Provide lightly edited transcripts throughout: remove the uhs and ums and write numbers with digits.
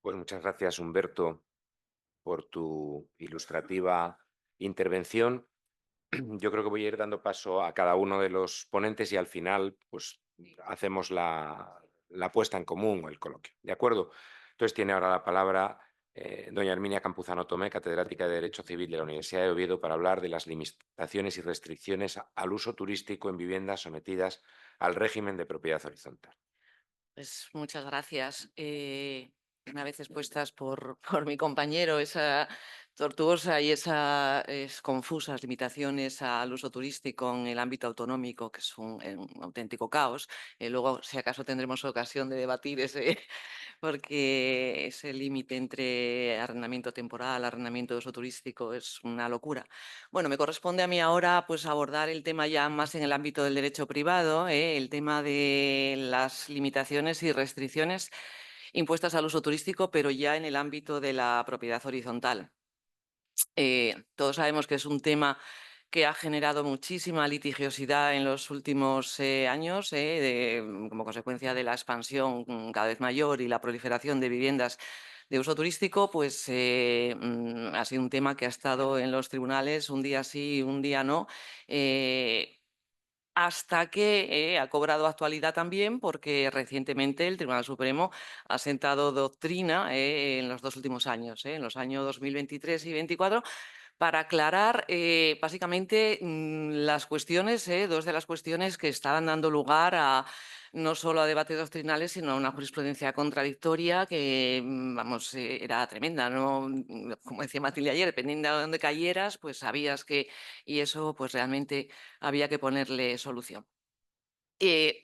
Pues muchas gracias, Humberto, por tu ilustrativa intervención. Yo creo que voy a ir dando paso a cada uno de los ponentes y al final, pues, hacemos la puesta en común o el coloquio. ¿De acuerdo? Entonces tiene ahora la palabra doña Herminia Campuzano Tomé, catedrática de Derecho Civil de la Universidad de Oviedo, para hablar de las limitaciones y restricciones al uso turístico en viviendas sometidas al régimen de propiedad horizontal. Pues muchas gracias. Una vez expuestas por mi compañero esa tortuosa y esas confusas limitaciones al uso turístico en el ámbito autonómico, que es un auténtico caos. Luego, si acaso, tendremos ocasión de debatir ese, porque ese límite entre arrendamiento temporal, arrendamiento de uso turístico es una locura. Bueno, me corresponde a mí ahora pues abordar el tema ya más en el ámbito del derecho privado, el tema de las limitaciones y restricciones impuestas al uso turístico, pero ya en el ámbito de la propiedad horizontal. Todos sabemos que es un tema que ha generado muchísima litigiosidad en los últimos años, como consecuencia de la expansión cada vez mayor y la proliferación de viviendas de uso turístico, pues ha sido un tema que ha estado en los tribunales un día sí, un día no. Hasta que ha cobrado actualidad también porque recientemente el Tribunal Supremo ha sentado doctrina en los dos últimos años, en los años 2023 y 2024, para aclarar básicamente las cuestiones, dos de las cuestiones que estaban dando lugar a no solo a debates doctrinales, sino a una jurisprudencia contradictoria que, vamos, era tremenda, ¿no? Como decía Matilde ayer, dependiendo de dónde cayeras, pues sabías que, y eso pues realmente había que ponerle solución.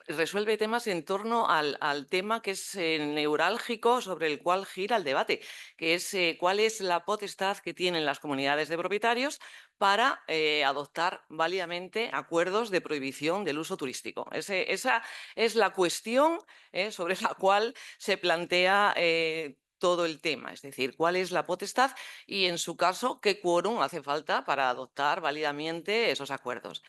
Resuelve temas en torno al tema que es neurálgico sobre el cual gira el debate, que es cuál es la potestad que tienen las comunidades de propietarios para adoptar válidamente acuerdos de prohibición del uso turístico. Esa es la cuestión sobre la cual se plantea todo el tema, es decir, cuál es la potestad y, en su caso, qué quórum hace falta para adoptar válidamente esos acuerdos.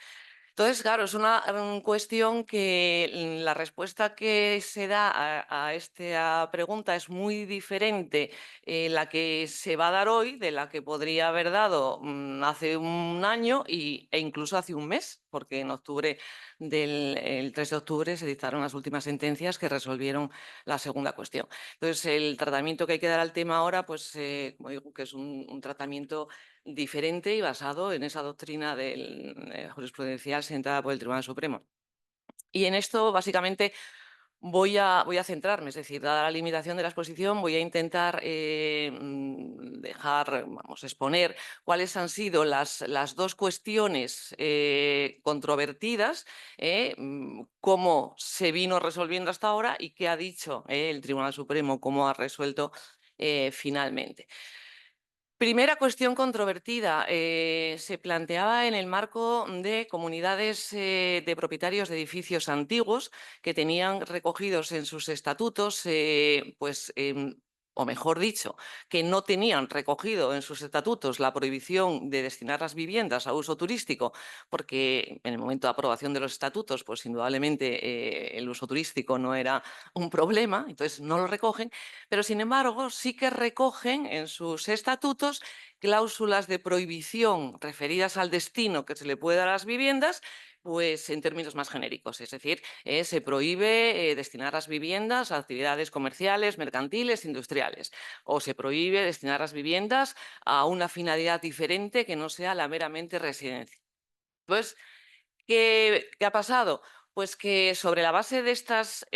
Entonces, claro, es una cuestión que la respuesta que se da a esta pregunta es muy diferente la que se va a dar hoy de la que podría haber dado hace un año e incluso hace un mes, porque en octubre el 3 de octubre se dictaron las últimas sentencias que resolvieron la segunda cuestión. Entonces, el tratamiento que hay que dar al tema ahora, pues, como digo, que es un tratamiento diferente y basado en esa doctrina jurisprudencial sentada por el Tribunal Supremo. Y en esto, básicamente, voy a centrarme, es decir, dada la limitación de la exposición, voy a intentar vamos, exponer cuáles han sido las dos cuestiones controvertidas, cómo se vino resolviendo hasta ahora y qué ha dicho el Tribunal Supremo, cómo ha resuelto finalmente. Primera cuestión controvertida. Se planteaba en el marco de comunidades de propietarios de edificios antiguos que tenían recogidos en sus estatutos, o mejor dicho, que no tenían recogido en sus estatutos la prohibición de destinar las viviendas a uso turístico, porque en el momento de aprobación de los estatutos, pues indudablemente el uso turístico no era un problema, entonces no lo recogen, pero sin embargo sí que recogen en sus estatutos cláusulas de prohibición referidas al destino que se le puede dar a las viviendas, pues en términos más genéricos, es decir, se prohíbe destinar las viviendas a actividades comerciales, mercantiles, industriales, o se prohíbe destinar las viviendas a una finalidad diferente que no sea la meramente residencia. Pues, ¿qué ha pasado? Pues que sobre la base de estas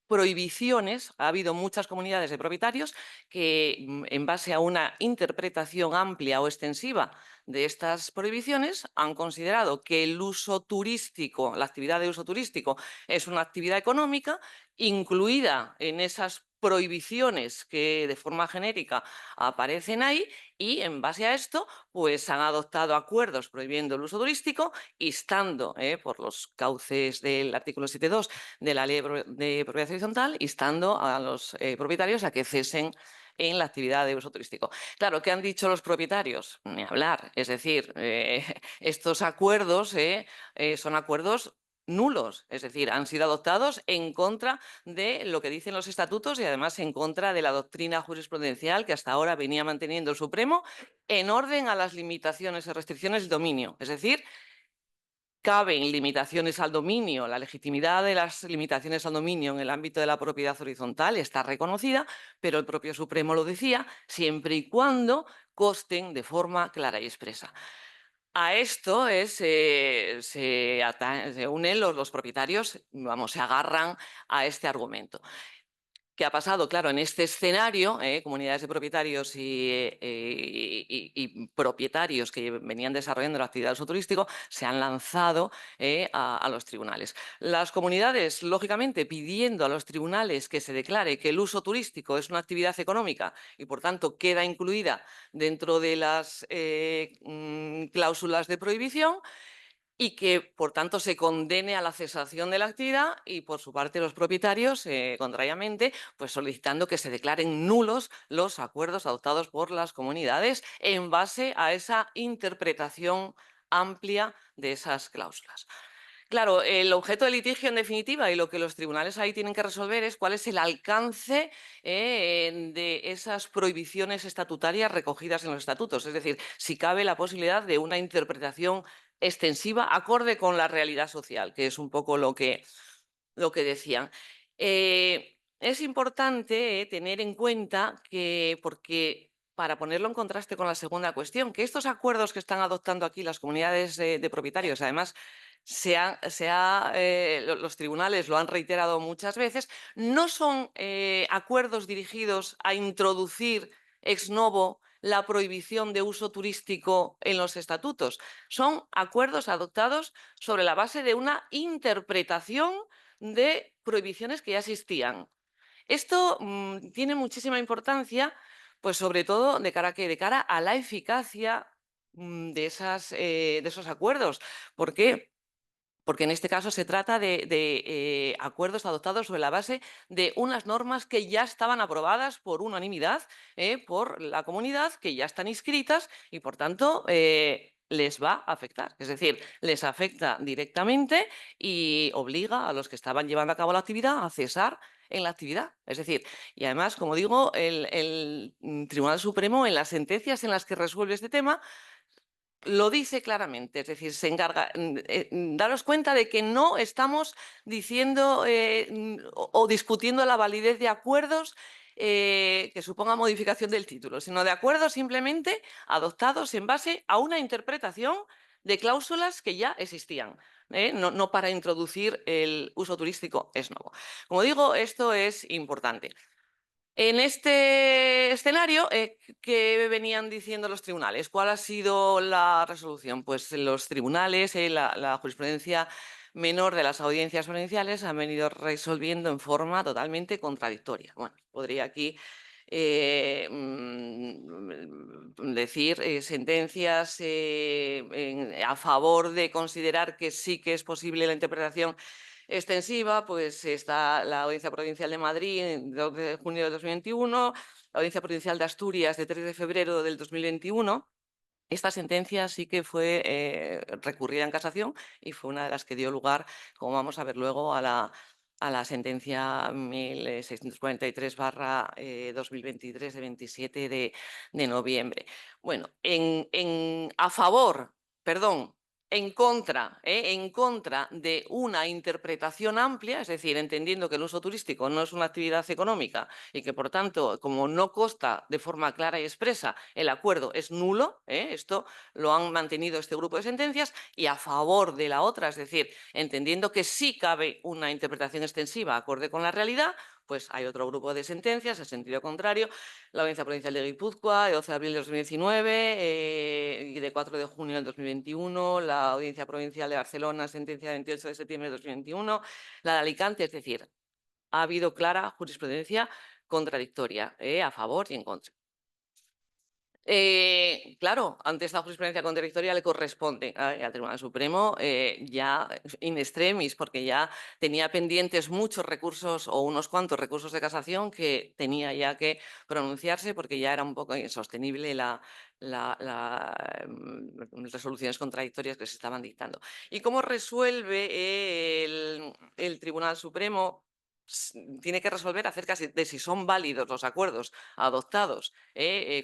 prohibiciones, ha habido muchas comunidades de propietarios que, en base a una interpretación amplia o extensiva de estas prohibiciones, han considerado que el uso turístico, la actividad de uso turístico, es una actividad económica incluida en esas prohibiciones que de forma genérica aparecen ahí, y en base a esto pues han adoptado acuerdos prohibiendo el uso turístico, instando por los cauces del artículo 7.2 de la Ley de Propiedad Horizontal, instando a los propietarios a que cesen en la actividad de uso turístico. Claro, ¿qué han dicho los propietarios? Ni hablar. Es decir, estos acuerdos son acuerdos nulos, es decir, han sido adoptados en contra de lo que dicen los estatutos y además en contra de la doctrina jurisprudencial que hasta ahora venía manteniendo el Supremo en orden a las limitaciones y restricciones del dominio. Es decir, caben limitaciones al dominio, la legitimidad de las limitaciones al dominio en el ámbito de la propiedad horizontal está reconocida, pero el propio Supremo lo decía, siempre y cuando consten de forma clara y expresa. A esto se unen los propietarios, vamos, se agarran a este argumento. ¿Qué ha pasado? Claro, en este escenario, comunidades de propietarios y propietarios que venían desarrollando la actividad de uso turístico se han lanzado a los tribunales. Las comunidades, lógicamente, pidiendo a los tribunales que se declare que el uso turístico es una actividad económica y, por tanto, queda incluida dentro de las cláusulas de prohibición, y que, por tanto, se condene a la cesación de la actividad y, por su parte, los propietarios, contrariamente, pues solicitando que se declaren nulos los acuerdos adoptados por las comunidades en base a esa interpretación amplia de esas cláusulas. Claro, el objeto de litigio, en definitiva, y lo que los tribunales ahí tienen que resolver es cuál es el alcance de esas prohibiciones estatutarias recogidas en los estatutos. Es decir, si cabe la posibilidad de una interpretación extensiva acorde con la realidad social, que es un poco lo que decían. Es importante tener en cuenta que, porque para ponerlo en contraste con la segunda cuestión, que estos acuerdos que están adoptando aquí las comunidades de propietarios, además, los tribunales lo han reiterado muchas veces, no son acuerdos dirigidos a introducir ex novo la prohibición de uso turístico en los estatutos. Son acuerdos adoptados sobre la base de una interpretación de prohibiciones que ya existían. Esto tiene muchísima importancia, pues sobre todo de cara a, ¿qué? De cara a la eficacia de esos acuerdos. ¿Por qué? Porque en este caso se trata de acuerdos adoptados sobre la base de unas normas que ya estaban aprobadas por unanimidad por la comunidad, que ya están inscritas y, por tanto, les va a afectar. Es decir, les afecta directamente y obliga a los que estaban llevando a cabo la actividad a cesar en la actividad. Es decir, y además, como digo, el Tribunal Supremo, en las sentencias en las que resuelve este tema, lo dice claramente, es decir, se encarga. Daros cuenta de que no estamos diciendo o discutiendo la validez de acuerdos que supongan modificación del título, sino de acuerdos simplemente adoptados en base a una interpretación de cláusulas que ya existían. No para introducir el uso turístico ex novo. Como digo, esto es importante. En este escenario, ¿qué venían diciendo los tribunales? ¿Cuál ha sido la resolución? Pues los tribunales, la jurisprudencia menor de las audiencias provinciales han venido resolviendo en forma totalmente contradictoria. Bueno, podría aquí decir sentencias a favor de considerar que sí que es posible la interpretación extensiva, pues está la Audiencia Provincial de Madrid, en 2 de junio de 2021, la Audiencia Provincial de Asturias, de 3 de febrero del 2021. Esta sentencia sí que fue recurrida en casación y fue una de las que dio lugar, como vamos a ver luego, a la sentencia 1643/2023 de 27 de noviembre. Bueno, a favor, perdón, en contra de una interpretación amplia, es decir, entendiendo que el uso turístico no es una actividad económica y que, por tanto, como no consta de forma clara y expresa, el acuerdo es nulo, esto lo han mantenido este grupo de sentencias, y a favor de la otra, es decir, entendiendo que sí cabe una interpretación extensiva acorde con la realidad, pues hay otro grupo de sentencias en sentido contrario, la Audiencia Provincial de Guipúzcoa, de 12 de abril de 2019 y de 4 de junio del 2021, la Audiencia Provincial de Barcelona, sentencia de 28 de septiembre de 2021, la de Alicante, es decir, ha habido clara jurisprudencia contradictoria, a favor y en contra. Claro, ante esta jurisprudencia contradictoria le corresponde al Tribunal Supremo ya in extremis, porque ya tenía pendientes muchos recursos o unos cuantos recursos de casación que tenía ya que pronunciarse porque ya era un poco insostenible las resoluciones contradictorias que se estaban dictando. ¿Y cómo resuelve el Tribunal Supremo? Tiene que resolver acerca de si son válidos los acuerdos adoptados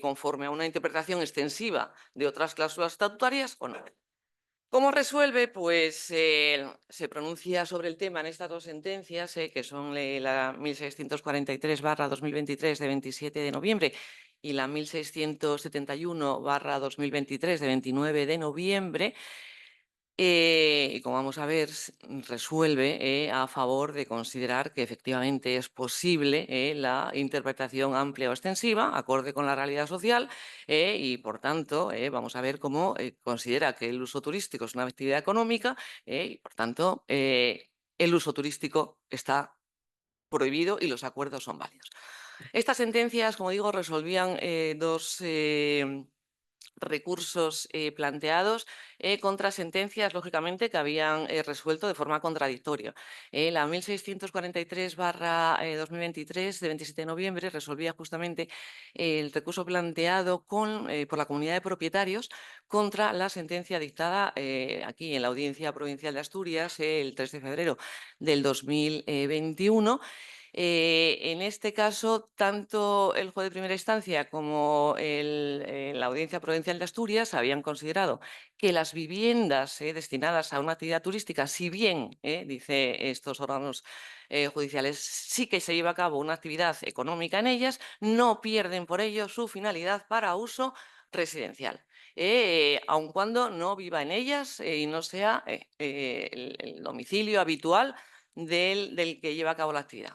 conforme a una interpretación extensiva de otras cláusulas estatutarias o no. ¿Cómo resuelve? Pues se pronuncia sobre el tema en estas dos sentencias, que son la 1643/2023 de 27 de noviembre y la 1671/2023 de 29 de noviembre, y como vamos a ver, resuelve a favor de considerar que efectivamente es posible la interpretación amplia o extensiva, acorde con la realidad social, y por tanto vamos a ver cómo considera que el uso turístico es una actividad económica y por tanto el uso turístico está prohibido y los acuerdos son válidos. Estas sentencias, como digo, resolvían dos recursos planteados contra sentencias, lógicamente, que habían resuelto de forma contradictoria. La 1643/2023 de 27 de noviembre resolvía justamente el recurso planteado por la comunidad de propietarios contra la sentencia dictada aquí en la Audiencia Provincial de Asturias el 3 de febrero del 2021. En este caso, tanto el juez de primera instancia como la Audiencia Provincial de Asturias habían considerado que las viviendas destinadas a una actividad turística, si bien, dice estos órganos judiciales, sí que se lleva a cabo una actividad económica en ellas, no pierden por ello su finalidad para uso residencial. Aun cuando no viva en ellas y no sea el domicilio habitual del que lleva a cabo la actividad.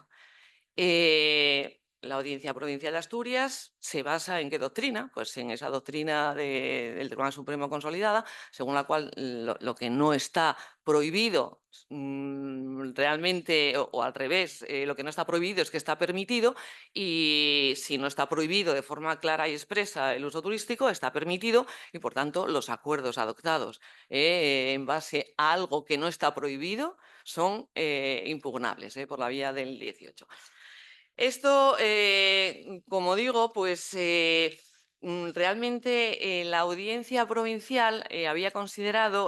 La Audiencia Provincial de Asturias se basa en qué doctrina, pues en esa doctrina del Tribunal Supremo consolidada, según la cual lo que no está prohibido realmente, o al revés, lo que no está prohibido es que está permitido, y si no está prohibido de forma clara y expresa el uso turístico, está permitido, y por tanto los acuerdos adoptados en base a algo que no está prohibido son impugnables por la vía del 18. Esto, como digo, pues realmente la audiencia provincial había considerado,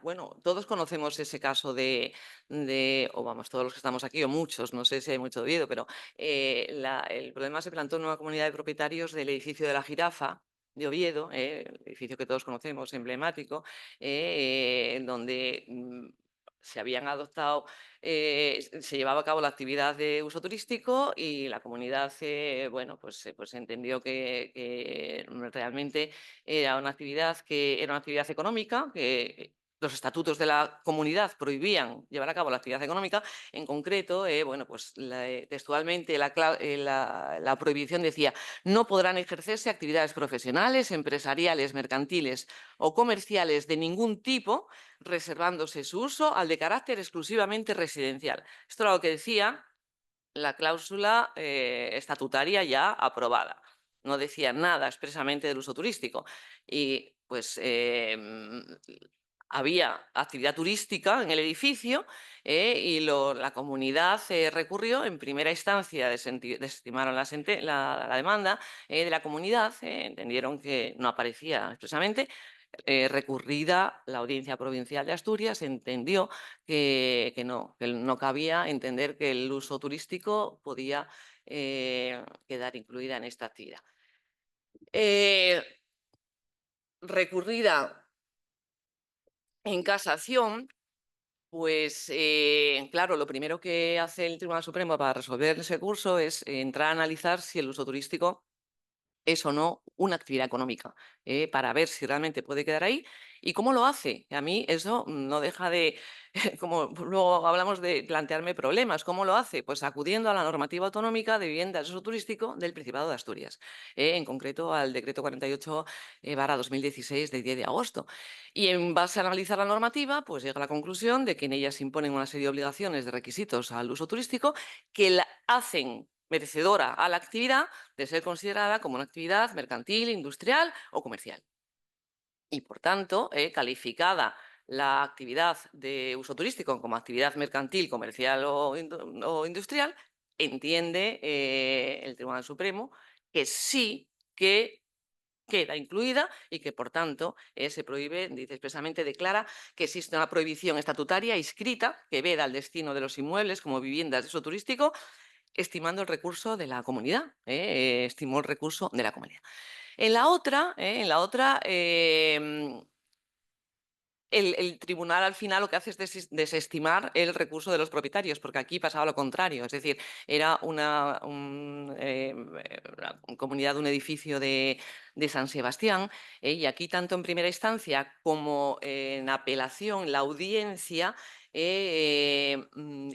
bueno, todos conocemos ese caso o vamos, todos los que estamos aquí, o muchos, no sé si hay mucho de Oviedo, pero el problema se plantó en una comunidad de propietarios del edificio de la Jirafa de Oviedo, el edificio que todos conocemos, emblemático, en donde se habían adoptado se llevaba a cabo la actividad de uso turístico y la comunidad, bueno, pues entendió que realmente era una actividad económica, que los estatutos de la comunidad prohibían llevar a cabo la actividad económica. En concreto, bueno, pues textualmente la prohibición decía: no podrán ejercerse actividades profesionales, empresariales, mercantiles o comerciales de ningún tipo, reservándose su uso al de carácter exclusivamente residencial. Esto era lo que decía la cláusula estatutaria ya aprobada. No decía nada expresamente del uso turístico. Y pues había actividad turística en el edificio y la comunidad recurrió en primera instancia, desestimaron la demanda de la comunidad, entendieron que no aparecía expresamente. Recurrida la Audiencia Provincial de Asturias, entendió que no cabía entender que el uso turístico podía quedar incluida en esta actividad. Eh, Recurrida en casación, pues claro, lo primero que hace el Tribunal Supremo para resolver ese curso es entrar a analizar si el uso turístico es o no una actividad económica, para ver si realmente puede quedar ahí. ¿Y cómo lo hace? A mí eso no deja de, como luego hablamos, de plantearme problemas. ¿Cómo lo hace? Pues acudiendo a la normativa autonómica de vivienda de uso turístico del Principado de Asturias, en concreto al decreto 48 2016 del 10 de agosto. Y en base a analizar la normativa, pues llega a la conclusión de que en ella se imponen una serie de obligaciones, de requisitos al uso turístico que la hacen merecedora a la actividad de ser considerada como una actividad mercantil, industrial o comercial. Y, por tanto, calificada la actividad de uso turístico como actividad mercantil, comercial o industrial, entiende el Tribunal Supremo que sí que queda incluida y que, por tanto, se prohíbe, dice expresamente, declara que existe una prohibición estatutaria inscrita que veda el destino de los inmuebles como viviendas de uso turístico, estimando el recurso de la comunidad, estimó el recurso de la comunidad. El tribunal al final lo que hace es desestimar el recurso de los propietarios, porque aquí pasaba lo contrario, es decir, era una comunidad, un edificio de San Sebastián, y aquí tanto en primera instancia como en apelación, la audiencia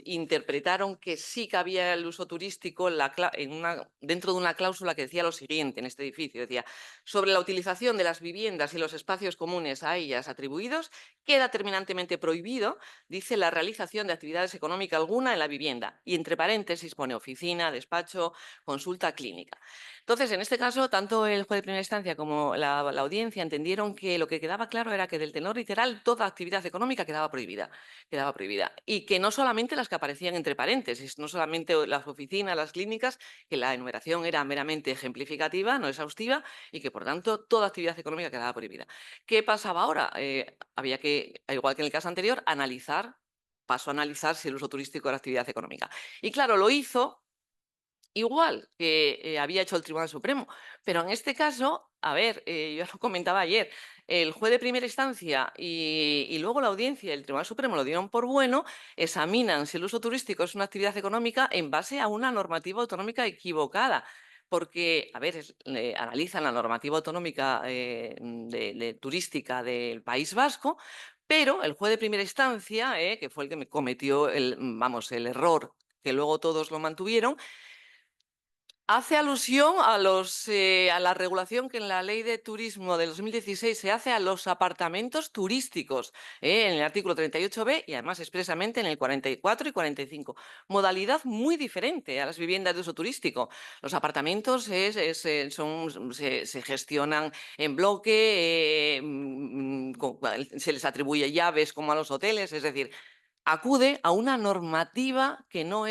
interpretaron que sí que había el uso turístico dentro de una cláusula que decía lo siguiente en este edificio, decía, sobre la utilización de las viviendas y los espacios comunes a ellas atribuidos, queda terminantemente prohibido, dice, la realización de actividades económicas alguna en la vivienda. Y entre paréntesis pone oficina, despacho, consulta clínica. Entonces, en este caso, tanto el juez de primera instancia como la audiencia entendieron que lo que quedaba claro era que del tenor literal toda actividad económica quedaba prohibida. Quedaba prohibida. Y que no solamente las que aparecían entre paréntesis, no solamente las oficinas, las clínicas, que la enumeración era meramente ejemplificativa, no exhaustiva, y que, por tanto, toda actividad económica quedaba prohibida. ¿Qué pasaba ahora? Había que, igual que en el caso anterior, pasó a analizar si el uso turístico era actividad económica. Y claro, lo hizo igual que había hecho el Tribunal Supremo, pero en este caso, a ver, yo lo comentaba ayer, el juez de primera instancia y luego la audiencia y el Tribunal Supremo lo dieron por bueno, examinan si el uso turístico es una actividad económica en base a una normativa autonómica equivocada. Porque, a ver, analizan la normativa autonómica turística del País Vasco, pero el juez de primera instancia, que fue el que me cometió el error, que luego todos lo mantuvieron, hace alusión a la regulación que en la Ley de Turismo del 2016 se hace a los apartamentos turísticos, en el artículo 38b y además expresamente en el 44 y 45. Modalidad muy diferente a las viviendas de uso turístico. Los apartamentos se gestionan en bloque, se les atribuye llaves como a los hoteles, es decir, acude a una normativa que no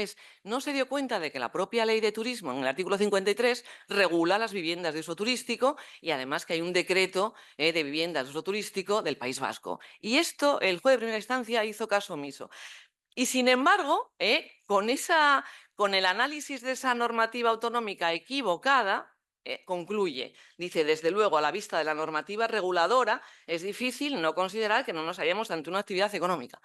se dio cuenta de que la propia ley de turismo, en el artículo 53, regula las viviendas de uso turístico y además que hay un decreto de viviendas de uso turístico del País Vasco. Y esto el juez de primera instancia hizo caso omiso. Y sin embargo, con el análisis de esa normativa autonómica equivocada, concluye, dice, desde luego, a la vista de la normativa reguladora, es difícil no considerar que no nos hallamos ante una actividad económica.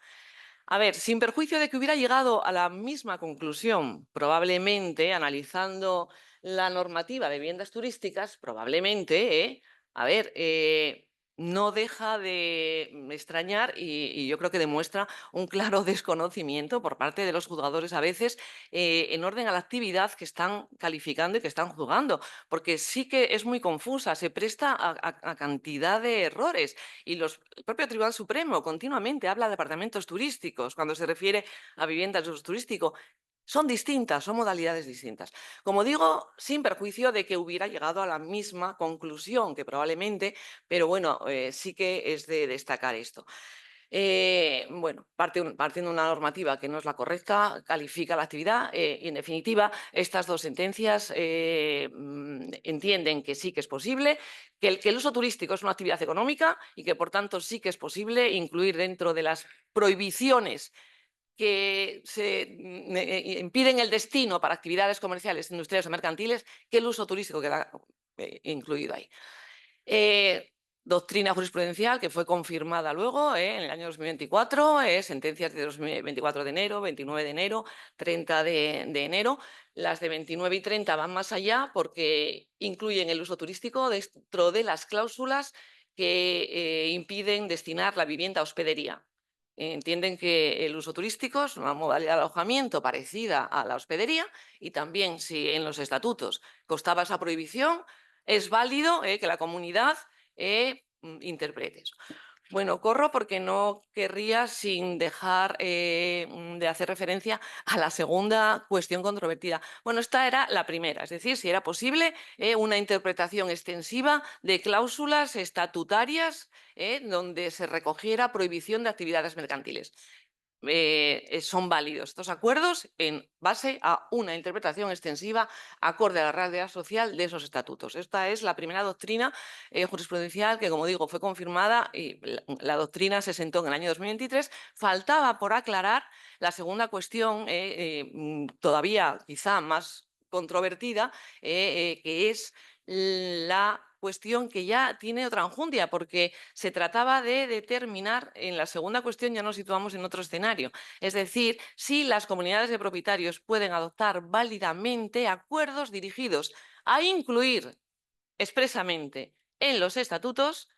A ver, sin perjuicio de que hubiera llegado a la misma conclusión, probablemente, analizando la normativa de viviendas turísticas, probablemente, no deja de extrañar y yo creo que demuestra un claro desconocimiento por parte de los juzgadores a veces en orden a la actividad que están calificando y que están juzgando, porque sí que es muy confusa, se presta a cantidad de errores. Y el propio Tribunal Supremo continuamente habla de apartamentos turísticos cuando se refiere a viviendas de uso turístico. Son distintas, son modalidades distintas. Como digo, sin perjuicio de que hubiera llegado a la misma conclusión que probablemente, pero bueno, sí que es de destacar esto. Bueno, partiendo de una normativa que no es la correcta, califica la actividad y, en definitiva, estas dos sentencias entienden que sí que es posible, que el uso turístico es una actividad económica y que, por tanto, sí que es posible incluir dentro de las prohibiciones que impiden el destino para actividades comerciales, industriales o mercantiles, que el uso turístico queda incluido ahí. Doctrina jurisprudencial que fue confirmada luego en el año 2024, sentencias de 24 de enero, 29 de enero, 30 de enero. Las de 29 y 30 van más allá porque incluyen el uso turístico dentro de las cláusulas que impiden destinar la vivienda a hospedería. Entienden que el uso turístico es una modalidad de alojamiento parecida a la hospedería y también si en los estatutos constaba esa prohibición, es válido que la comunidad interprete eso. Bueno, corro porque no querría sin dejar de hacer referencia a la segunda cuestión controvertida. Bueno, esta era la primera, es decir, si era posible una interpretación extensiva de cláusulas estatutarias donde se recogiera prohibición de actividades mercantiles. Son válidos estos acuerdos en base a una interpretación extensiva acorde a la realidad social de esos estatutos. Esta es la primera doctrina jurisprudencial que, como digo, fue confirmada y la doctrina se sentó en el año 2023. Faltaba por aclarar la segunda cuestión, todavía quizá más controvertida, que es la cuestión que ya tiene otra enjundia, porque se trataba de determinar, en la segunda cuestión ya nos situamos en otro escenario, es decir, si las comunidades de propietarios pueden adoptar válidamente acuerdos dirigidos a incluir expresamente en los estatutos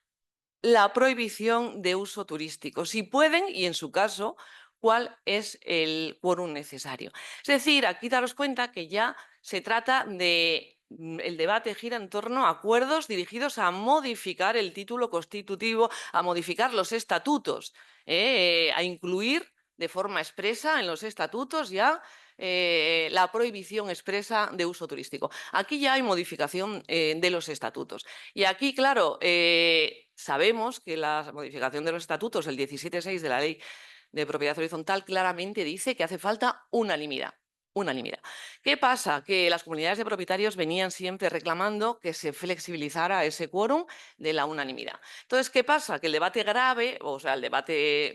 la prohibición de uso turístico, si pueden y en su caso, cuál es el quórum necesario. Es decir, aquí daros cuenta que ya se trata de el debate gira en torno a acuerdos dirigidos a modificar el título constitutivo, a modificar los estatutos, a incluir de forma expresa en los estatutos ya la prohibición expresa de uso turístico. Aquí ya hay modificación de los estatutos. Y aquí, claro, sabemos que la modificación de los estatutos, el 17.6 de la Ley de Propiedad Horizontal, claramente dice que hace falta unanimidad. Unanimidad. ¿Qué pasa? Que las comunidades de propietarios venían siempre reclamando que se flexibilizara ese quórum de la unanimidad. Entonces, ¿qué pasa? Que el debate grave, o sea, el debate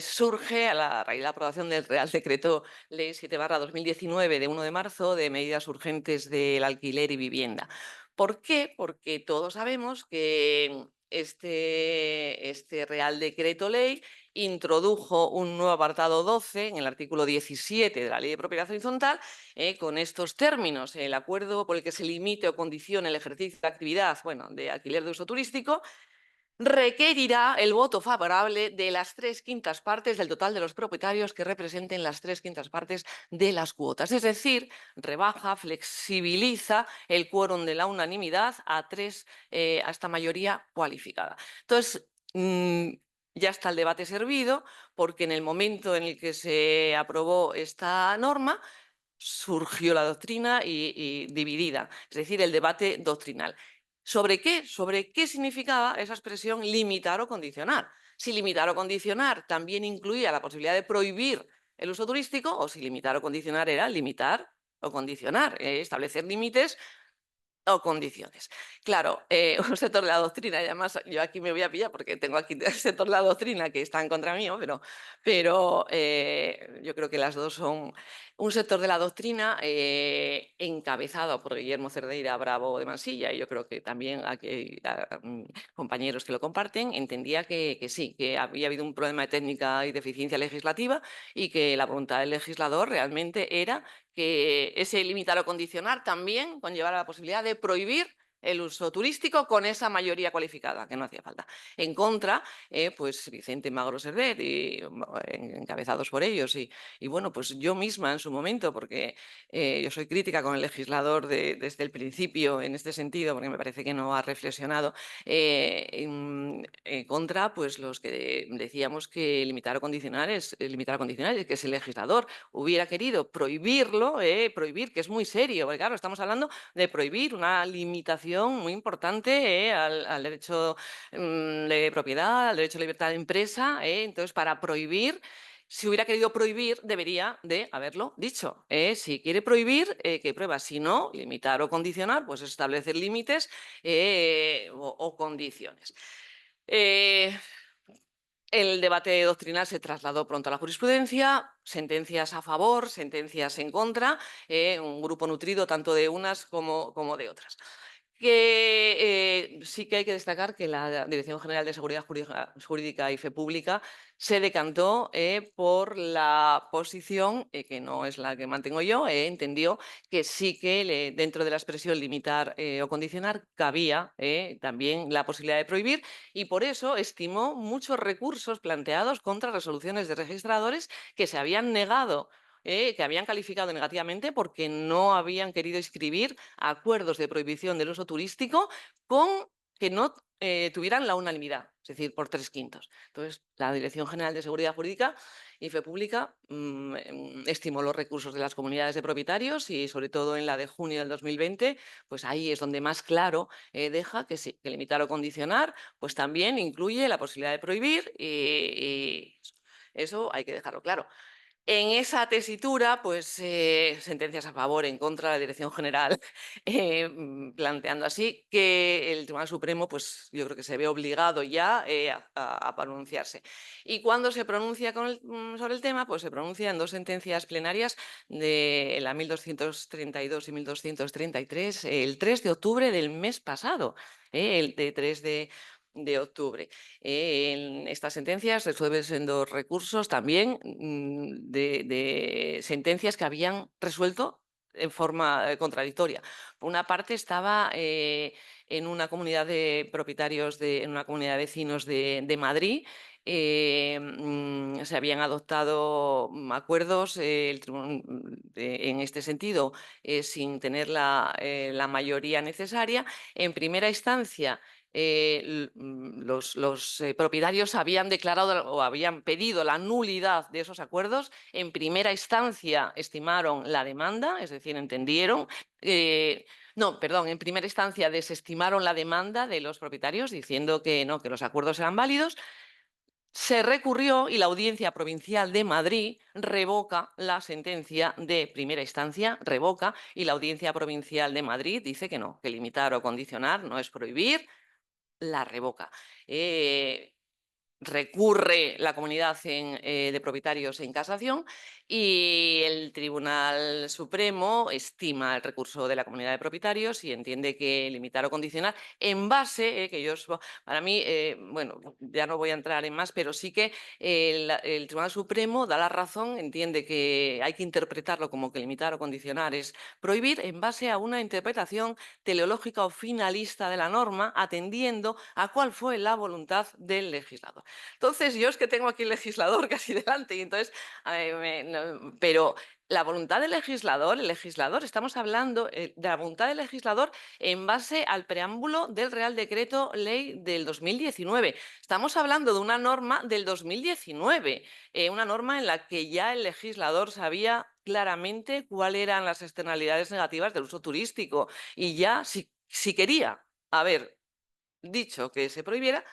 surge a la raíz de la aprobación del Real Decreto Ley 7/2019 de 1 de marzo de medidas urgentes del alquiler y vivienda. ¿Por qué? Porque todos sabemos que este Real Decreto Ley introdujo un nuevo apartado 12 en el artículo 17 de la Ley de Propiedad Horizontal con estos términos: el acuerdo por el que se limite o condicione el ejercicio de actividad, bueno, de alquiler de uso turístico, requerirá el voto favorable de las 3/5 partes del total de los propietarios que representen las 3/5 partes de las cuotas. Es decir, rebaja, flexibiliza el quórum de la unanimidad a esta mayoría cualificada. Entonces, ya está el debate servido, porque en el momento en el que se aprobó esta norma, surgió la doctrina y dividida, es decir, el debate doctrinal. ¿Sobre qué? Sobre qué significaba esa expresión limitar o condicionar. Si limitar o condicionar también incluía la posibilidad de prohibir el uso turístico, o si limitar o condicionar era limitar o condicionar, establecer límites o condiciones. Claro, un sector de la doctrina, y además yo aquí me voy a pillar porque tengo aquí el sector de la doctrina que está en contra mío, pero yo creo que las dos son un sector de la doctrina encabezado por Guillermo Cerdeira Bravo de Mansilla, y yo creo que también aquí hay compañeros que lo comparten, entendía que sí, que había habido un problema de técnica y de eficiencia legislativa y que la voluntad del legislador realmente era que ese limitar o condicionar también conllevara la posibilidad de prohibir el uso turístico con esa mayoría cualificada, que no hacía falta. En contra, pues Vicente Magro Servet, y encabezados por ellos, y bueno, pues yo misma en su momento, porque yo soy crítica con el legislador desde el principio en este sentido, porque me parece que no ha reflexionado, en contra, pues los que decíamos que limitar o condicionar es que si el legislador hubiera querido prohibirlo, prohibir, que es muy serio, porque claro, estamos hablando de prohibir una limitación muy importante al derecho de propiedad, al derecho de libertad de empresa. Entonces, para prohibir, si hubiera querido prohibir, debería de haberlo dicho. Si quiere prohibir, que prueba. Si no, limitar o condicionar, pues establecer límites o condiciones. Eh, el debate doctrinal se trasladó pronto a la jurisprudencia, sentencias a favor, sentencias en contra, un grupo nutrido tanto de unas como de otras. Que sí que hay que destacar que la Dirección General de Seguridad Jurídica y Fe Pública se decantó por la posición, que no es la que mantengo yo, entendió que sí que dentro de la expresión limitar o condicionar cabía también la posibilidad de prohibir, y por eso estimó muchos recursos planteados contra resoluciones de registradores que se habían negado, que habían calificado negativamente porque no habían querido inscribir acuerdos de prohibición del uso turístico con que no tuvieran la unanimidad, es decir, por 3/5. Entonces, la Dirección General de Seguridad Jurídica y Fe Pública estimó los recursos de las comunidades de propietarios y, sobre todo, en la de junio del 2020, pues ahí es donde más claro deja que sí, que limitar o condicionar, pues también incluye la posibilidad de prohibir y eso hay que dejarlo claro. En esa tesitura, pues, sentencias a favor, en contra, la Dirección General, planteando así que el Tribunal Supremo, pues, yo creo que se ve obligado ya, a pronunciarse. Y cuando se pronuncia sobre el tema, pues, se pronuncia en 2 sentencias plenarias de la 1232 y 1233, el 3 de octubre del mes pasado, el de 3 de octubre. En estas sentencias resuelven en 2 recursos también de sentencias que habían resuelto en forma contradictoria. Por una parte estaba en una comunidad de propietarios, en una comunidad de vecinos de Madrid, se habían adoptado acuerdos en este sentido sin tener la mayoría necesaria. En primera instancia, los propietarios habían declarado o habían pedido la nulidad de esos acuerdos. En primera instancia estimaron la demanda, es decir, entendieron. No, perdón, en primera instancia desestimaron la demanda de los propietarios diciendo que no, que los acuerdos eran válidos. Se recurrió y la Audiencia Provincial de Madrid revoca la sentencia de primera instancia, revoca, y la Audiencia Provincial de Madrid dice que no, que limitar o condicionar no es prohibir, la revoca. Recurre la comunidad de propietarios en casación y el Tribunal Supremo estima el recurso de la comunidad de propietarios y entiende que limitar o condicionar en base, que yo, para mí, bueno, ya no voy a entrar en más, pero sí que el Tribunal Supremo da la razón, entiende que hay que interpretarlo como que limitar o condicionar es prohibir en base a una interpretación teleológica o finalista de la norma, atendiendo a cuál fue la voluntad del legislador. Entonces, yo es que tengo aquí el legislador casi delante, y entonces, pero la voluntad del legislador, estamos hablando de la voluntad del legislador en base al preámbulo del Real Decreto Ley del 2019. Estamos hablando de una norma del 2019, una norma en la que ya el legislador sabía claramente cuáles eran las externalidades negativas del uso turístico y ya si quería haber dicho que se prohibiera,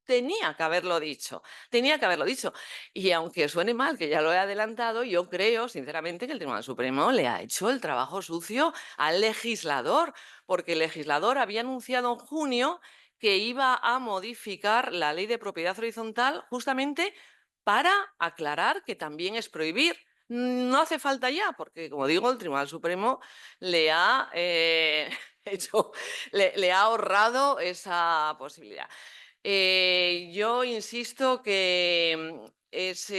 tenía que haberlo dicho, tenía que haberlo dicho. Y aunque suene mal, que ya lo he adelantado, yo creo, sinceramente, que el Tribunal Supremo le ha hecho el trabajo sucio al legislador, porque el legislador había anunciado en junio que iba a modificar la ley de propiedad horizontal justamente para aclarar que también es prohibir. No hace falta ya, porque, como digo, el Tribunal Supremo le ha, le ha ahorrado esa posibilidad. Yo insisto que es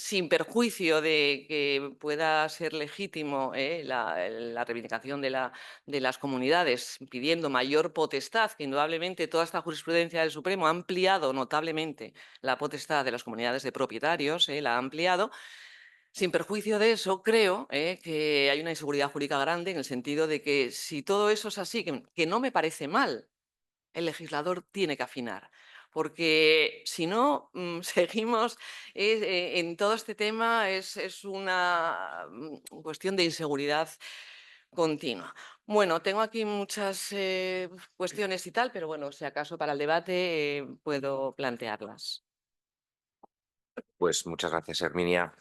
sin perjuicio de que pueda ser legítimo la reivindicación de las comunidades pidiendo mayor potestad, que indudablemente toda esta jurisprudencia del Supremo ha ampliado notablemente la potestad de las comunidades de propietarios, la ha ampliado. Sin perjuicio de eso, creo que hay una inseguridad jurídica grande en el sentido de que si todo eso es así, que no me parece mal, el legislador tiene que afinar, porque si no, seguimos en todo este tema, es una cuestión de inseguridad continua. Bueno, tengo aquí muchas cuestiones y tal, pero bueno, si acaso para el debate puedo plantearlas. Pues muchas gracias, Herminia.